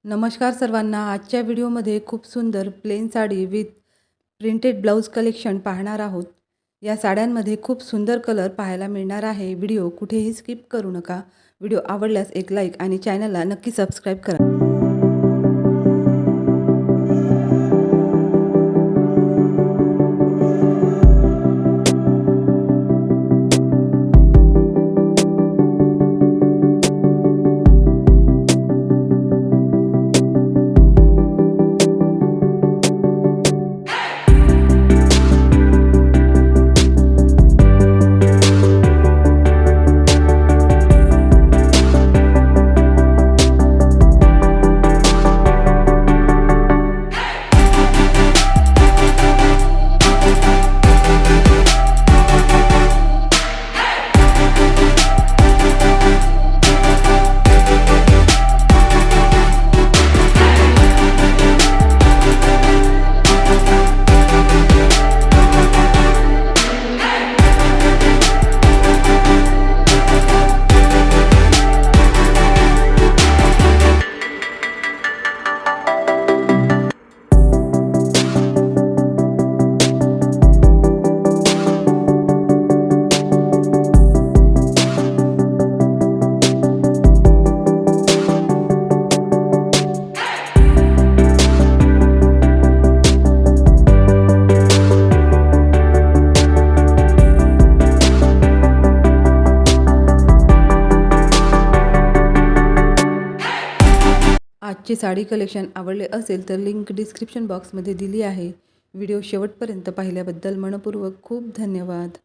नमस्कार सर्वांना। आजच्या व्हिडिओमध्ये खूप सुंदर plain sari with printed blouse collection पाहणार आहोत। या साड्यांमध्ये खूप सुंदर कलर पाहायला मिळणार आहे। व्हिडिओ कुठेही स्किप करू नका। व्हिडिओ आवडल्यास एक लाईक आणि चॅनलला नक्की सबस्क्राईब करा। आजचे साडी कलेक्शन आवडले असेल तर लिंक डिस्क्रिप्शन बॉक्समध्ये दिली आहे। व्हिडिओ शेवटपर्यंत पाहिल्याबद्दल मनपूर्वक खूप धन्यवाद।